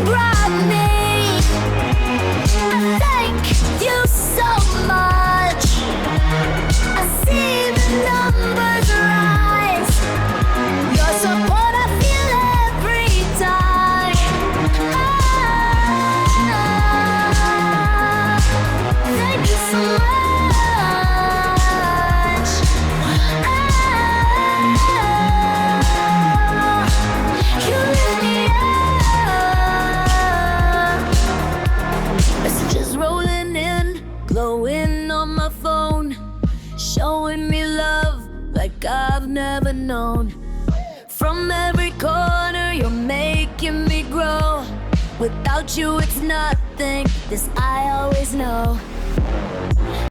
brought me. I thank you so much. I see the numbers rise. Your support I feel every time. Thank you so much. You lift me up. Messages rolling in, glowing on my phone, showing me love like I've never known. From every corner, you're making me grow. Without you, it's nothing, this I always know.